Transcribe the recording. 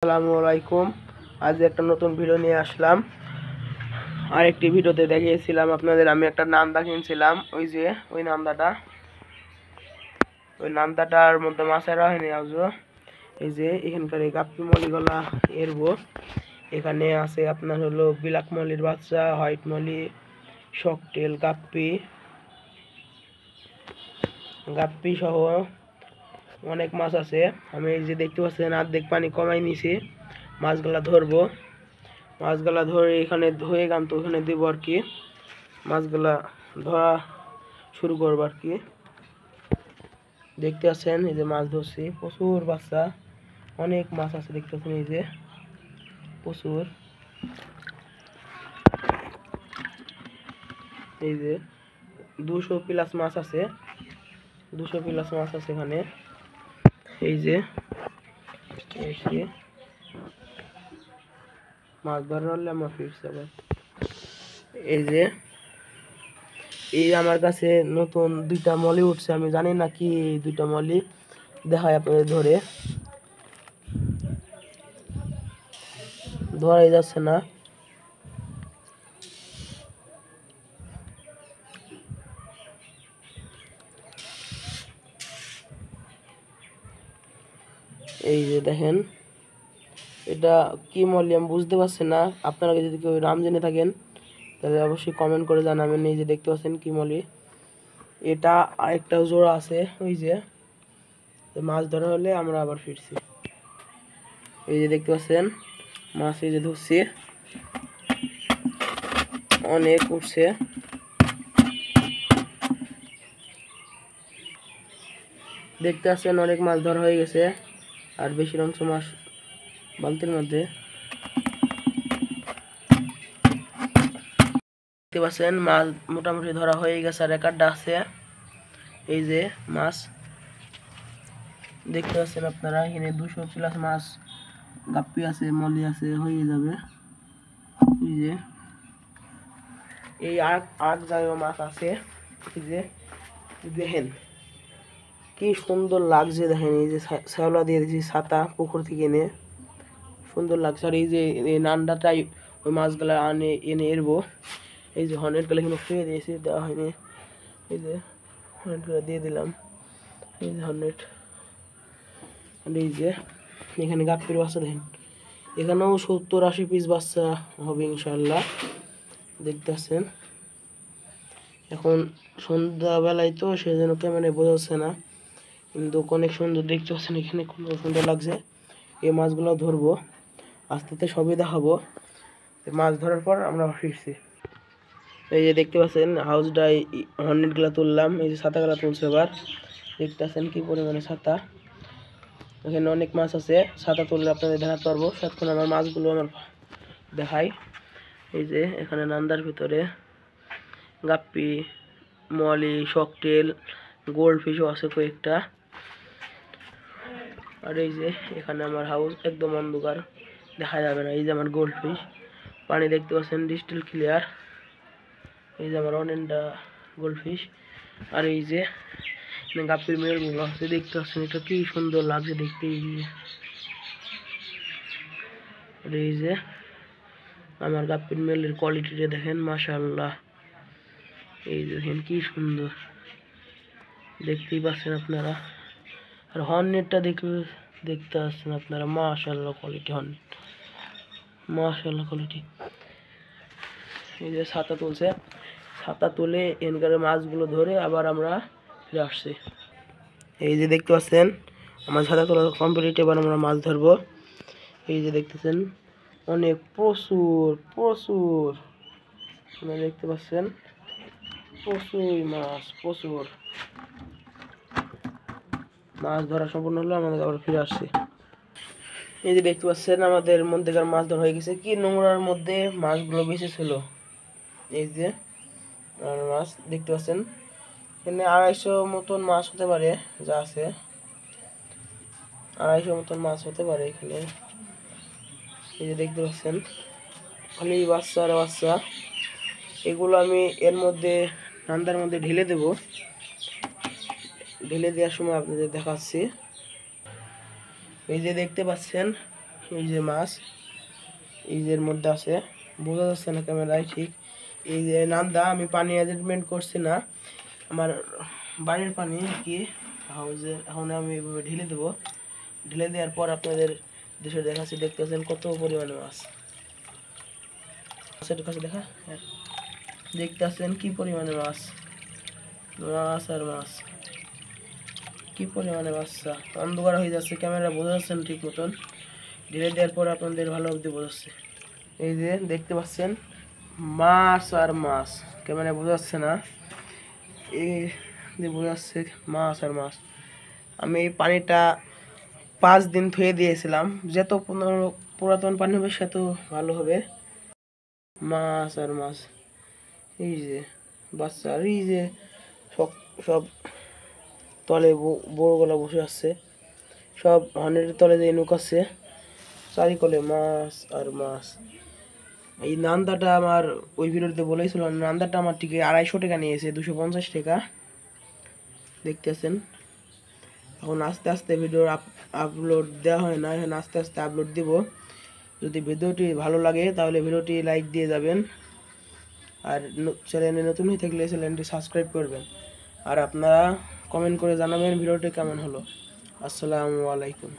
আসসালামু আলাইকুম। আজ একটা নতুন ভিডিও নিয়ে আসলাম। আরেকটি ভিডিওতে দেখিয়েছিলাম আপনাদের আমি একটা নান্দা কিনছিলাম, ওই নান্দাটার মধ্যে মাছেরা হয়নি আজও। এই যে এখানকার এই গাপ্পি মলিগুলা এরবো। এখানে আছে আপনার হলো ব্ল্যাক মলির বাচ্চা, হোয়াইট মলি, শকটেল, গাপ্পি সহ অনেক মাছ আছে। আমি এই যে দেখতে পাচ্ছেন অর্ধেক পানি কমাই নিছি, মাছগুলা ধরবো। মাছগুলা ধরে এখানে ধুয়ে গান তো ওখানে দেবো আর কি। মাছগুলা ধরা শুরু করবো আর কি। দেখতে পাচ্ছেন এই যে মাছ ধরছি, প্রচুর বাচ্চা, অনেক মাছ আছে দেখতে পাচ্ছেন, এই যে প্রচুর। এই যে 200+ মাছ আছে, 200+ মাছ আছে এখানে। এই যে মাছ ধরার হলে আমার ফিরছে আবার। এই আমার কাছে নতুন 2টা মলি উঠছে, আমি জানি না কি 2টা মলি, দেখায় আপনাদের ধরাই যাচ্ছে না। এই যে দেখেন এটা কি মলি আমি বুঝতে পারছি না। আপনারা যদি কেউ নাম জেনে থাকেন তাহলে অবশ্যই কমেন্ট করে জানাবেন। এই যে দেখতে পাচ্ছেন কি মলি, এটা আরেকটা জোড়া আছে। ওই যে মাছ ধরা হলে আমরা আবার ফিরছি। এই যে দেখতে পাচ্ছেন মাছ, এই যে ধরছি, অনেক উঠছে। দেখতে পাচ্ছেন অনেক মাছ ধরা হয়ে গেছে, আর বেশি অংশ মাছ বালতির মধ্যে। দেখতে পাচ্ছেন মাছ মোটামুটি ধরা হয়ে গেছে, আর একটা আছে। এই যে মাছ দেখতে পাচ্ছেন আপনারা, এখানে 200+ মাছ, গাপ্পি আছে, মলি আছে, হয়ে যাবে। এই যে এই আট জায়গা মাছ আছে। এই যে দেখেন কি সুন্দর লাগছে, দেখেন এই যে শ্যাওলা দিয়ে দিয়েছি ছাতা পুকুর থেকে এনে, সুন্দর লাগছে। আর এই যে এই নান্দাটাই ওই মাছগুলা এনে এরবো। এই যে হর্নেটগুলো এখানে শুয়ে দিয়েছি, দেওয়া হয়নি। এই যে হর্নেটগুলো দিয়ে দিলাম, এই যে হর্নেট। আর এই যে এখানে গাপ্পির বাচ্চা দেখেন, এখানেও 70-80 পিস বাচ্চা হবে ইনশাল্লাহ। দেখতে পাচ্ছেন এখন সন্ধ্যাবেলায় তো সেজন্য ক্যামেরায় বোঝা যাচ্ছে না, কিন্তু অনেক সুন্দর দেখতে পাচ্ছেন, এখানে খুব সুন্দর লাগছে। এই মাছগুলো ধরবো, আস্তে আস্তে সবই দেখাবো। মাছ ধরার পর আমরা ফিরছি। এই যে দেখতে পাচ্ছেন হাউসটাই হর্নেটগুলো তুললাম, এই যে ছাতাগুলো তুলছে এবার। দেখতে পাচ্ছেন কি পরিমাণে ছাতা, এখানে অনেক মাছ আছে। ছাতা তুললে আপনাদের দেখাতে পারবো। সাতক্ষণ আমার মাছগুলো আমার দেখাই। এই যে এখানে নান্দার ভিতরে গাপ্পি, মলি, শকটেল, গোল্ড ফিশও আছে কয়েকটা। আর এই যে এখানে আমার হাউস একদম অন্ধকার, দেখা যাবে না। এই যে আমার গোল্ড ফিশ, পানি দেখতে পাচ্ছেন ডিজিটাল ক্লিয়ার। এই যে আমার অনেকটা গোল্ড ফিশ। আর এই যে গাপ্পির মেলগুলো আছে, দেখতে পাচ্ছেন এটা কি সুন্দর লাগছে দেখতে। এই যে আমার গাপ্পির মেলের কোয়ালিটিটা দেখেন, মাশাআল্লাহ। এই দেখেন কি সুন্দর, দেখতেই পাচ্ছেন আপনারা। আর হর্নেটটা দেখতে পাচ্ছেন আপনারা, মাশাআল্লাহ কোয়ালিটি হর্নেট, মাশাআল্লাহ কোয়ালিটি। এই যে ছাতা তুলছে, ছাতা তুলে এনকারে মাছগুলো ধরে আবার আমরা ফিরে আসছি। এই যে দেখতে পাচ্ছেন আমার ছাতা তোলা কমপ্লিট, এবার আমরা মাছ ধরবো। এই যে দেখতেছেন অনেক প্রচুর আপনারা দেখতে পাচ্ছেন প্রচুর মাছ ধরা সম্পূর্ণ হলো, আমাদের আবার ফিরে আসছি। এই যে দেখতে পাচ্ছেন আমাদের মধ্যেকার মাছ ধরা হয়ে গেছে। কি নোংরার মধ্যে মাছগুলো বেঁচে ছিল। এই যে মাছ দেখতে পাচ্ছেন, এখানে 250 মতন মাছ হতে পারে, যা আছে 250 মতন মাছ হতে পারে এখানে। এই যে দেখতে পাচ্ছেন খালি বাচ্চা আর বাচ্চা। এগুলো আমি এর মধ্যে নান্দার মধ্যে ঢেলে দেব, ঢেলে দেওয়ার সময় আপনাদের দেখাচ্ছি। এই যে দেখতে পাচ্ছেন এই যে মাছ, এই যে এর মধ্যে আছে, বোঝা যাচ্ছে না ক্যামেরায় ঠিক। এই যে নান্দা, আমি পানি অ্যাডজাস্টমেন্ট করছি না, আমার বাড়ির পানি কি হাউজের। এখন আমি এভাবে ঢেলে দেবো, ঢেলে দেওয়ার পর আপনাদের দেশে দেখাচ্ছি। দেখতেছেন কত পরিমাণে মাছ, মাছের কাছে দেখা, হ্যাঁ দেখতেছেন কি পরিমাণে মাছ, মাছ আর মাছ, কি পরিমাণে বাচ্চা। অন্ধকার হয়ে যাচ্ছে, ক্যামেরা বোঝা যাচ্ছে না ঠিক মতন, ঢেলে দেওয়ার পর আপনাদের ভালো অবধি বোঝাচ্ছে। এই যে দেখতে পাচ্ছেন মাছ আর মাছ, ক্যামেরা বোঝা যাচ্ছে না, এই যে বোঝা যাচ্ছে মাছ আর মাছ। আমি এই পানিটা 5 দিন ধুয়ে দিয়েছিলাম, যত পুরাতন পানি হবে সে তো ভালো হবে। মাছ আর মাছ, এই যে বাচ্চা, আর এই যে সব সব তলে বড়গুলা বসে আছে, সব হানের তলে যে নুকাচ্ছে, চারিকলে মাছ আর মাছ। এই নান্দাটা আমার ওই ভিডিওতে বলেছিল, নান্দাটা আমার ঠিক 250 টাকা নিয়েছে, 250 টাকা। দেখতেছেন এখন আস্তে আস্তে ভিডিও আপলোড দেওয়া হয় না, এখন আস্তে আস্তে আপলোড দিব। যদি ভিডিওটি ভালো লাগে তাহলে ভিডিওটি লাইক দিয়ে যাবেন, আর চ্যানেলে নতুন হয়ে থাকলে চ্যানেলটি সাবস্ক্রাইব করবেন, আর আপনারা কমেন্ট করে জানাবেন ভিডিওটি কেমন হলো। আসসালামু আলাইকুম।